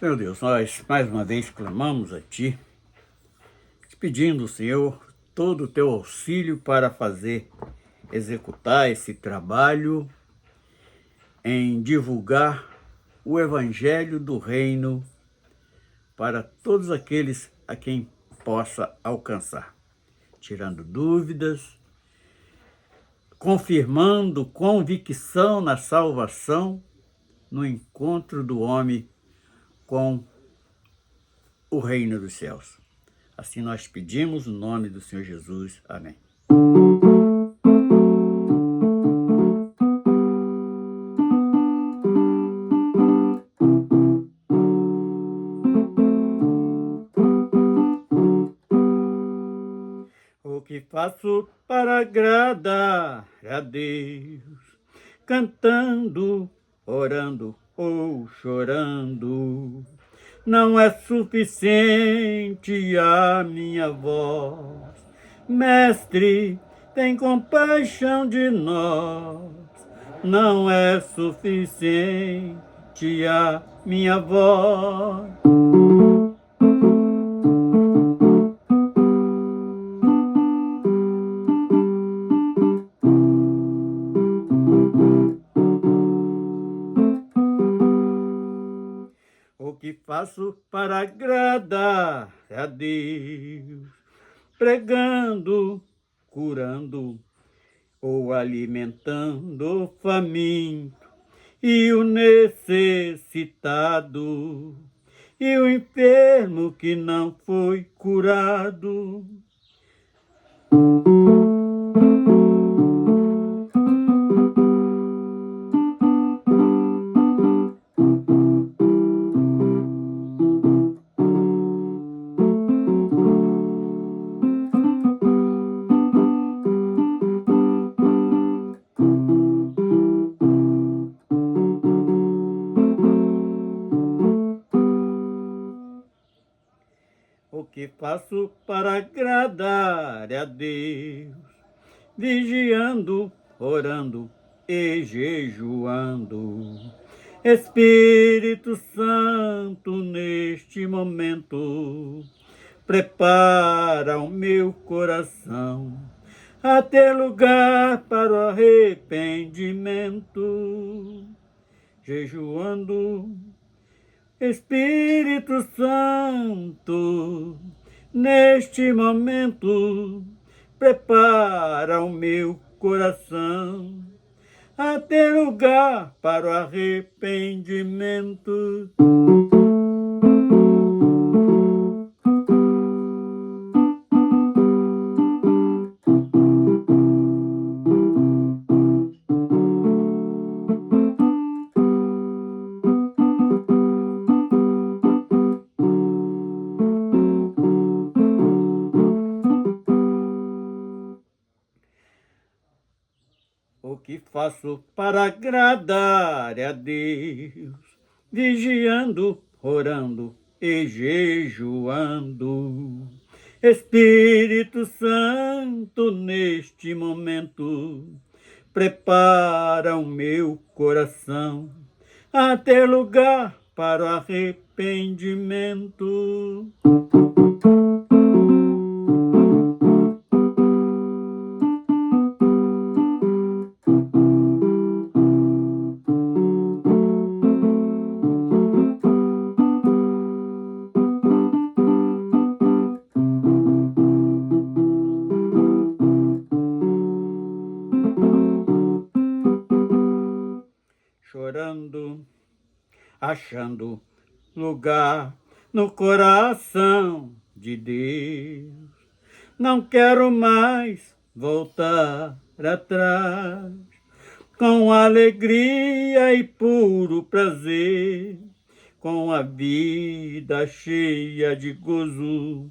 Meu Deus, nós mais uma vez clamamos a Ti, te pedindo, Senhor, todo o Teu auxílio para executar esse trabalho em divulgar o Evangelho do Reino para todos aqueles a quem possa alcançar, tirando dúvidas, confirmando convicção na salvação, no encontro do homem com o reino dos céus. Assim nós pedimos no nome do Senhor Jesus. Amém. O que faço para agradar a Deus? Cantando, orando ou chorando, não é suficiente a minha voz. Mestre, tem compaixão de nós. Não é suficiente a minha voz. O que faço para agradar a Deus? Pregando, curando ou alimentando o faminto e o necessitado e o enfermo que não foi curado. O que faço para agradar a Deus? Vigiando, orando e jejuando. Espírito Santo, neste momento, prepara o meu coração a ter lugar para o arrependimento. Jejuando, Espírito Santo, neste momento, prepara o meu coração a ter lugar para o arrependimento. O que faço para agradar a Deus? Vigiando, orando e jejuando. Espírito Santo, neste momento, prepara o meu coração a ter lugar para o arrependimento. Chorando, achando lugar no coração de Deus. Não quero mais voltar atrás, com alegria e puro prazer, com a vida cheia de gozo,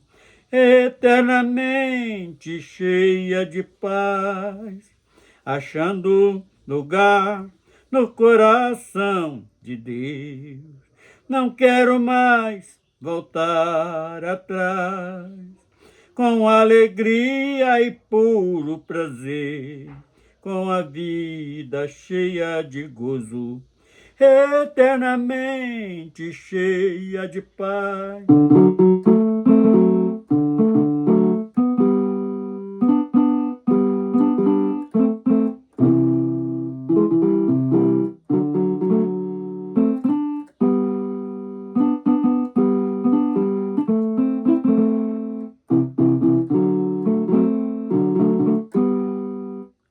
eternamente cheia de paz, achando lugar no coração de Deus. Não quero mais voltar atrás, com alegria e puro prazer, com a vida cheia de gozo, eternamente cheia de paz.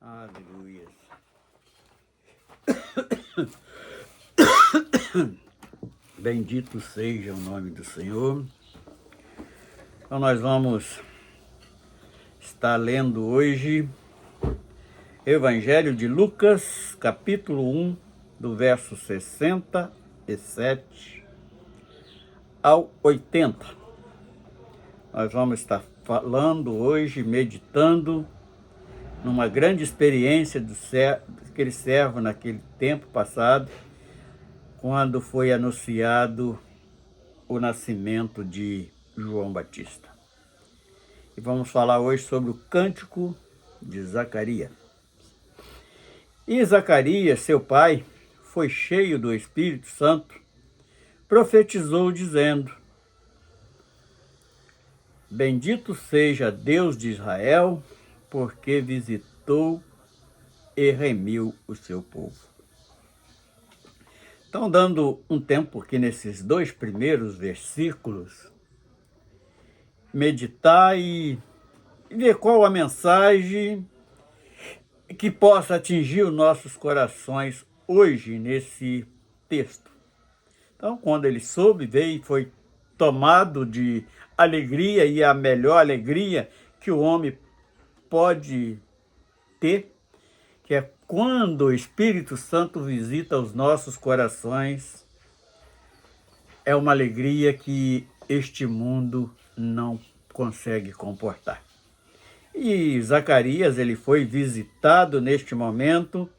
Aleluia. Bendito seja o nome do Senhor. Então nós vamos estar lendo hoje Evangelho de Lucas, capítulo 1, do verso 67 ao 80. Nós vamos estar falando hoje, meditando numa grande experiência daquele servo naquele tempo passado, quando foi anunciado o nascimento de João Batista. E vamos falar hoje sobre o cântico de Zacarias. E Zacarias, seu pai, foi cheio do Espírito Santo, profetizou dizendo: Bendito seja Deus de Israel, porque visitou e remiu o seu povo. Então, dando um tempo aqui nesses dois primeiros versículos, meditar e ver qual a mensagem que possa atingir os nossos corações hoje nesse texto. Então, quando ele soube, veio e foi tomado de alegria, e a melhor alegria que o homem pode ter, que é quando o Espírito Santo visita os nossos corações, é uma alegria que este mundo não consegue comportar. E Zacarias, ele foi visitado neste momento,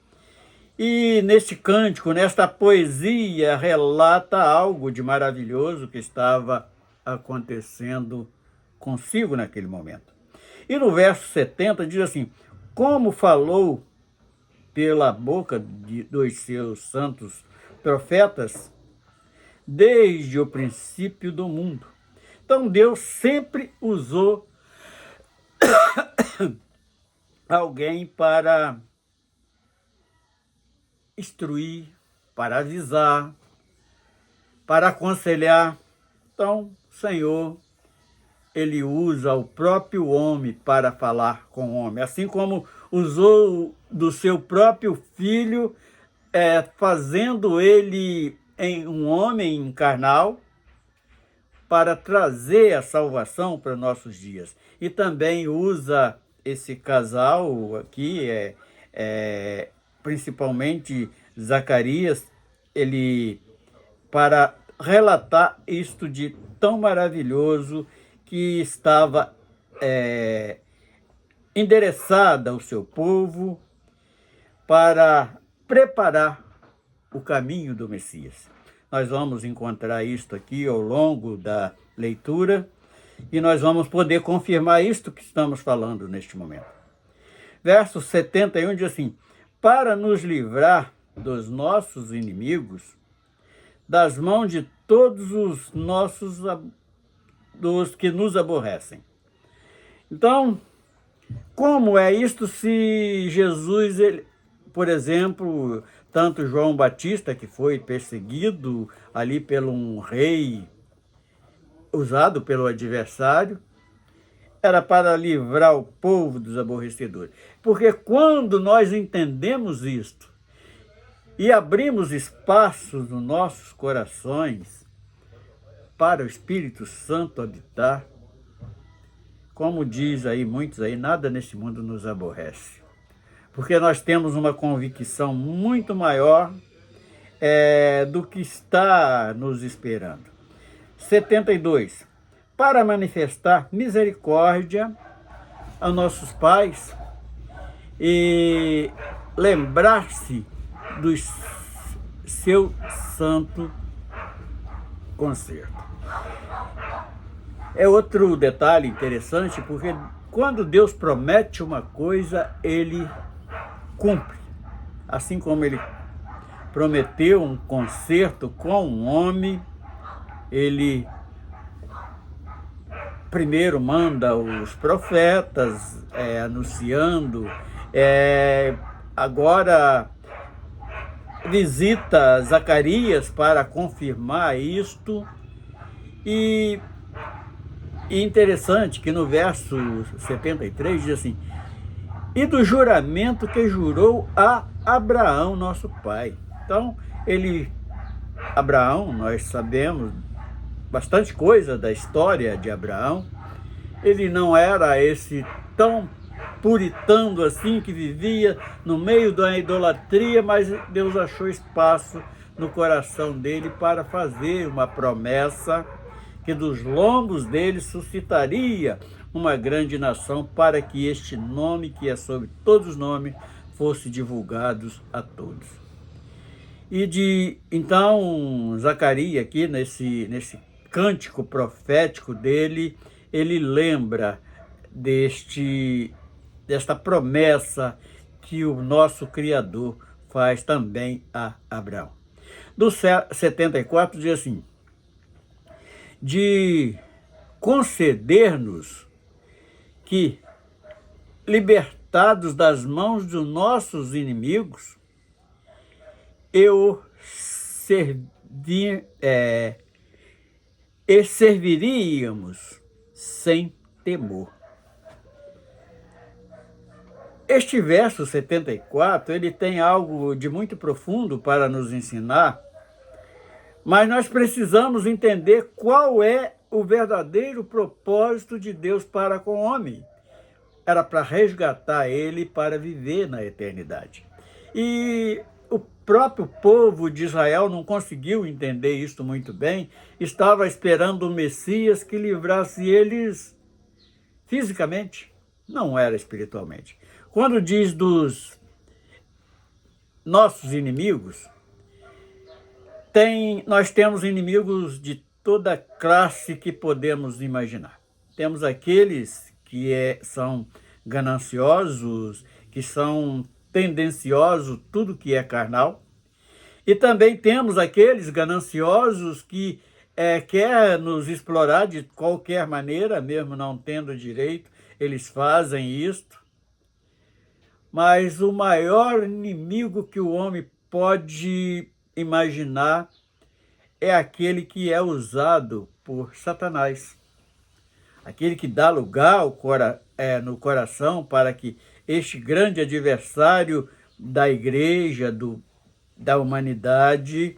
e neste cântico, nesta poesia, relata algo de maravilhoso que estava acontecendo consigo naquele momento. E no verso 70 diz assim: como falou pela boca dos seus santos profetas desde o princípio do mundo. Então Deus sempre usou alguém para instruir, para avisar, para aconselhar. Então, o Senhor, ele usa o próprio homem para falar com o homem, assim como usou do seu próprio filho, fazendo ele em um homem carnal, para trazer a salvação para nossos dias. E também usa esse casal aqui, principalmente Zacarias, ele para relatar isto de tão maravilhoso que estava endereçada ao seu povo para preparar o caminho do Messias. Nós vamos encontrar isto aqui ao longo da leitura e nós vamos poder confirmar isto que estamos falando neste momento. Verso 71 diz assim: para nos livrar dos nossos inimigos, das mãos de todos os nossos dos que nos aborrecem. Então, como é isto se Jesus, por exemplo, tanto João Batista, que foi perseguido ali por um rei, usado pelo adversário, era para livrar o povo dos aborrecedores. Porque quando nós entendemos isto e abrimos espaços nos nossos corações para o Espírito Santo habitar, como diz aí muitos aí, nada nesse mundo nos aborrece. Porque nós temos uma convicção muito maior do que está nos esperando. 72. Para manifestar misericórdia aos nossos pais e lembrar-se do seu santo concerto. É outro detalhe interessante, porque quando Deus promete uma coisa, ele cumpre. Assim como ele prometeu um concerto com um homem, ele primeiro manda os profetas anunciando, agora visita Zacarias para confirmar isto. E interessante que no verso 73 diz assim: e do juramento que jurou a Abraão, nosso pai. Então, Abraão, nós sabemos bastante coisa da história de Abraão. Ele não era esse tão puritano assim, que vivia no meio da idolatria, mas Deus achou espaço no coração dele para fazer uma promessa que dos lombos dele suscitaria uma grande nação, para que este nome, que é sobre todos os nomes, fosse divulgado a todos. Então, Zacarias aqui, nesse cântico profético dele, ele lembra desta promessa que o nosso Criador faz também a Abraão. Do 74 diz assim: de conceder-nos que, libertados das mãos dos nossos inimigos, serviríamos sem temor. Este verso 74, ele tem algo de muito profundo para nos ensinar, mas nós precisamos entender qual é o verdadeiro propósito de Deus para com o homem. Era para resgatar ele para viver na eternidade. E o próprio povo de Israel não conseguiu entender isso muito bem, estava esperando o Messias que livrasse eles fisicamente, não era espiritualmente. Quando diz dos nossos inimigos, nós temos inimigos de toda classe que podemos imaginar. Temos aqueles que são gananciosos, que são tendenciosos, tudo que é carnal. E também temos aqueles gananciosos que quer nos explorar de qualquer maneira, mesmo não tendo direito, eles fazem isto. Mas o maior inimigo que o homem pode imaginar é aquele que é usado por Satanás. Aquele que dá lugar no coração para que este grande adversário da igreja, da humanidade,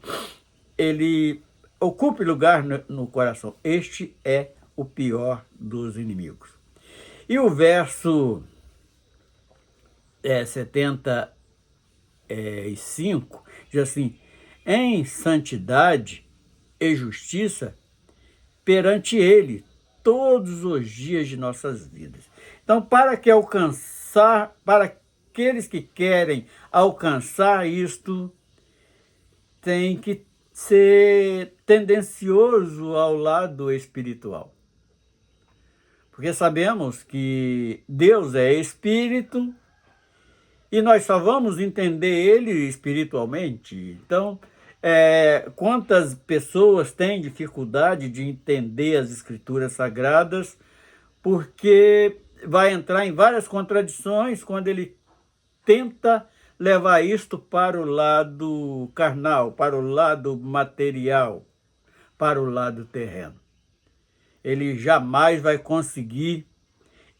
ele ocupe lugar no coração. Este é o pior dos inimigos. E o verso 75 diz assim: em santidade e justiça perante ele todos os dias de nossas vidas. Então, para aqueles que querem alcançar isto, tem que ser tendencioso ao lado espiritual. Porque sabemos que Deus é espírito e nós só vamos entender ele espiritualmente. Então, quantas pessoas têm dificuldade de entender as escrituras sagradas, porque vai entrar em várias contradições quando ele tenta levar isto para o lado carnal, para o lado material, para o lado terreno. Ele jamais vai conseguir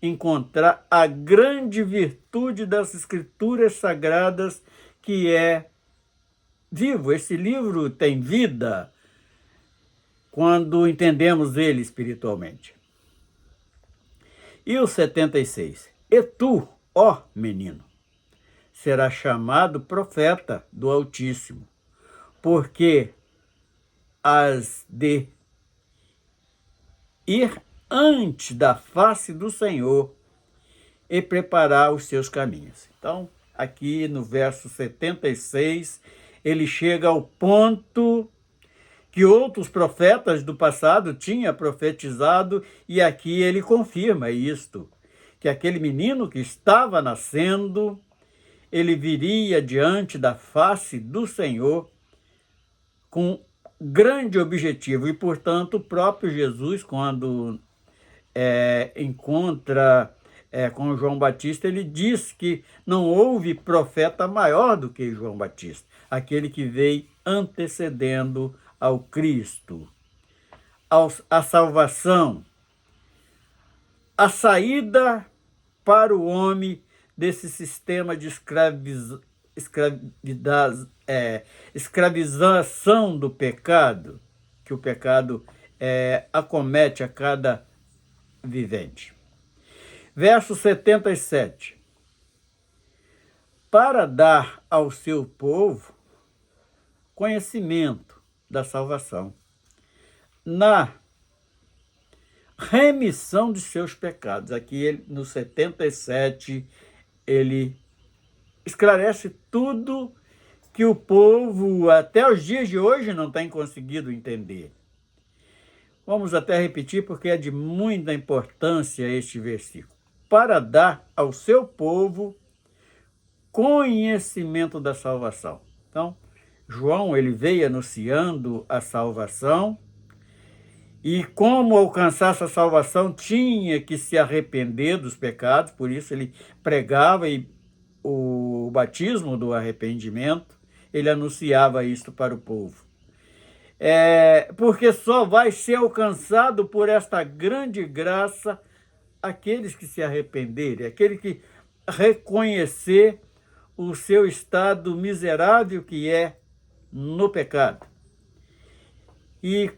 encontrar a grande virtude das escrituras sagradas, que é vivo. Esse livro tem vida quando entendemos ele espiritualmente. E o 76. E tu, ó menino, serás chamado profeta do Altíssimo, porque has de ir antes da face do Senhor e preparar os seus caminhos. Então, aqui no verso 76, ele chega ao ponto que outros profetas do passado tinham profetizado, e aqui ele confirma isto, que aquele menino que estava nascendo, ele viria diante da face do Senhor com grande objetivo. E, portanto, o próprio Jesus, quando encontra com João Batista, ele diz que não houve profeta maior do que João Batista, aquele que veio antecedendo ao Cristo. A salvação, a saída para o homem desse sistema de escravização do pecado, que o pecado acomete a cada vivente. Verso 77. Para dar ao seu povo conhecimento da salvação, na remissão de seus pecados. Aqui no 77 ele esclarece tudo que o povo até os dias de hoje não tem conseguido entender. Vamos até repetir porque é de muita importância este versículo. Para dar ao seu povo conhecimento da salvação. Então, João ele veio anunciando a salvação, e como alcançar essa salvação tinha que se arrepender dos pecados, por isso ele pregava o batismo do arrependimento, ele anunciava isto para o povo. Porque só vai ser alcançado por esta grande graça aqueles que se arrependerem, aquele que reconhecer o seu estado miserável que é no pecado. E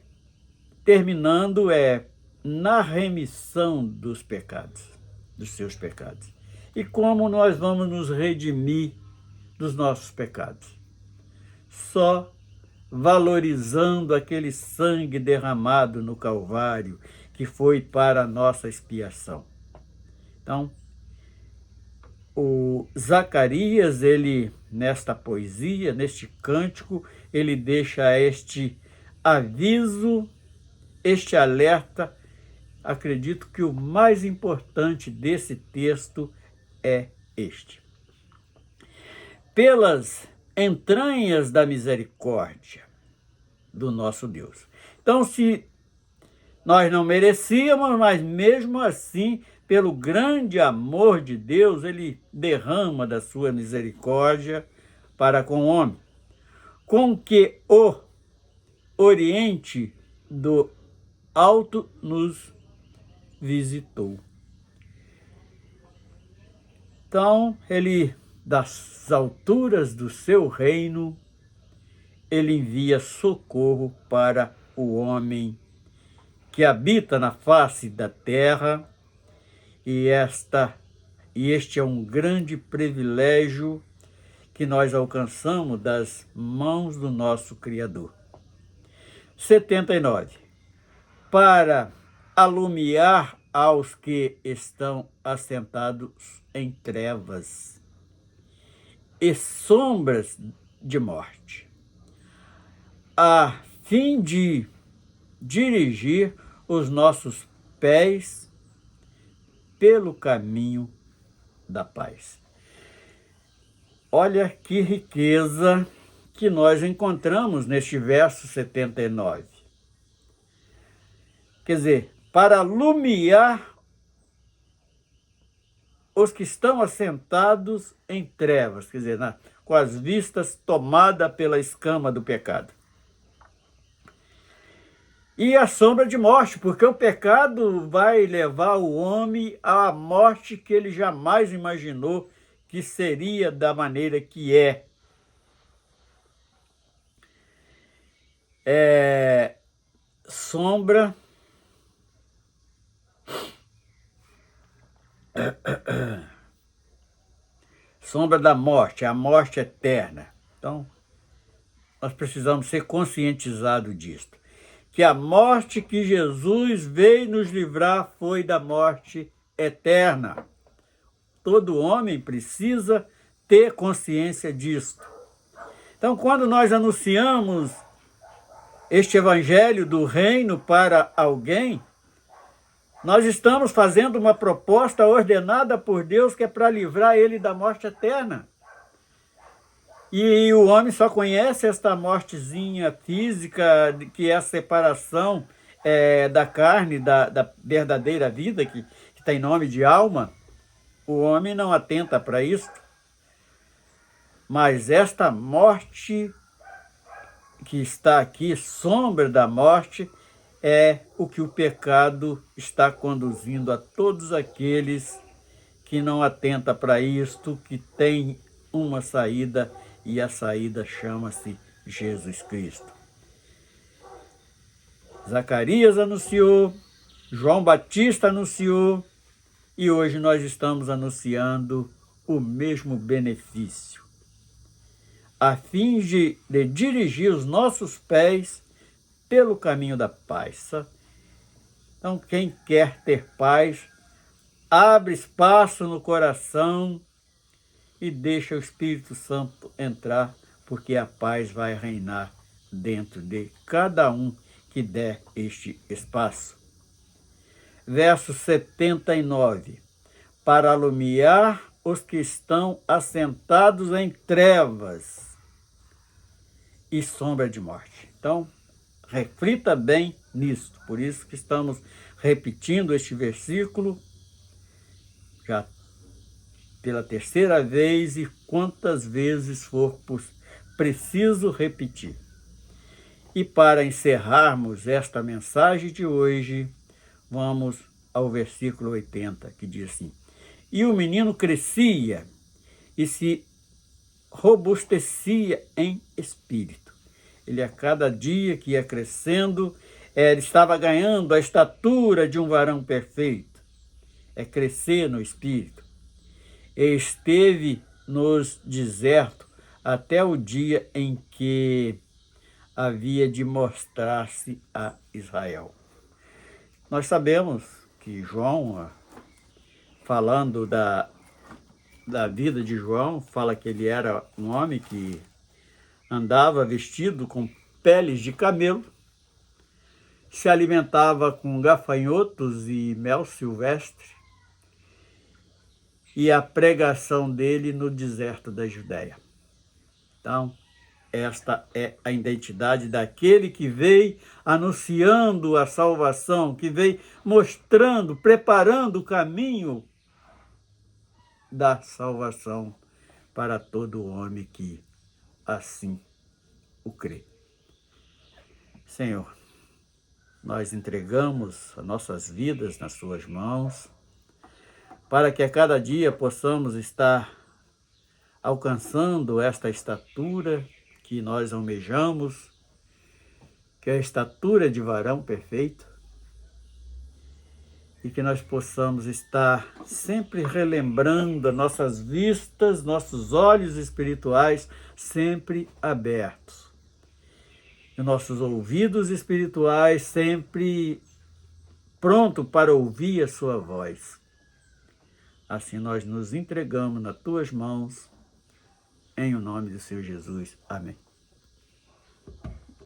terminando na remissão dos pecados, dos seus pecados. E como nós vamos nos redimir dos nossos pecados? Só valorizando aquele sangue derramado no Calvário, que foi para a nossa expiação. Então, o Zacarias, ele, nesta poesia, neste cântico, ele deixa este aviso, este alerta. Acredito que o mais importante desse texto é este. Pelas entranhas da misericórdia do nosso Deus. Então, se nós não merecíamos, mas mesmo assim, pelo grande amor de Deus, ele derrama da sua misericórdia para com o homem, com que o Oriente do Alto nos visitou. Então, ele, das alturas do seu reino, ele envia socorro para o homem que habita na face da terra, e este é um grande privilégio que nós alcançamos das mãos do nosso Criador. 79. Para alumiar aos que estão assentados em trevas e sombras de morte, a fim de dirigir os nossos pés pelo caminho da paz. Olha que riqueza que nós encontramos neste verso 79. Quer dizer, para alumiar os que estão assentados em trevas, quer dizer, com as vistas tomadas pela escama do pecado. E a sombra de morte, porque o pecado vai levar o homem à morte que ele jamais imaginou que seria da maneira que é. Sombra da morte, a morte eterna. Então, nós precisamos ser conscientizados disto. Que a morte que Jesus veio nos livrar foi da morte eterna. Todo homem precisa ter consciência disto. Então, quando nós anunciamos este evangelho do reino para alguém, nós estamos fazendo uma proposta ordenada por Deus que é para livrar ele da morte eterna. E o homem só conhece esta mortezinha física, que é a separação da carne, da verdadeira vida, que tem nome de alma. O homem não atenta para isso. Mas esta morte que está aqui, sombra da morte, é o que o pecado está conduzindo a todos aqueles que não atentam para isto, que tem uma saída, e a saída chama-se Jesus Cristo. Zacarias anunciou, João Batista anunciou, e hoje nós estamos anunciando o mesmo benefício, a fim de dirigir os nossos pés pelo caminho da paz. Então, quem quer ter paz, abre espaço no coração e deixa o Espírito Santo entrar, porque a paz vai reinar dentro de cada um que der este espaço. Verso 79. Para alumiar os que estão assentados em trevas e sombra de morte. Então, reflita bem nisto. Por isso que estamos repetindo este versículo já pela terceira vez e quantas vezes for preciso repetir. E para encerrarmos esta mensagem de hoje, vamos ao versículo 80, que diz assim: E o menino crescia e se robustecia em espírito. Ele, a cada dia que ia crescendo, ele estava ganhando a estatura de um varão perfeito. É crescer no espírito. E esteve nos desertos até o dia em que havia de mostrar-se a Israel. Nós sabemos que João, falando da vida de João, fala que ele era um homem que andava vestido com peles de camelo, se alimentava com gafanhotos e mel silvestre, e a pregação dele no deserto da Judéia. Então, esta é a identidade daquele que veio anunciando a salvação, que veio mostrando, preparando o caminho da salvação para todo homem que assim o crê. Senhor, nós entregamos as nossas vidas nas suas mãos, para que a cada dia possamos estar alcançando esta estatura que nós almejamos, que é a estatura de varão perfeito, e que nós possamos estar sempre relembrando as nossas vistas, nossos olhos espirituais sempre abertos, e nossos ouvidos espirituais sempre pronto para ouvir a sua voz. Assim nós nos entregamos nas tuas mãos, em o nome do Senhor Jesus. Amém.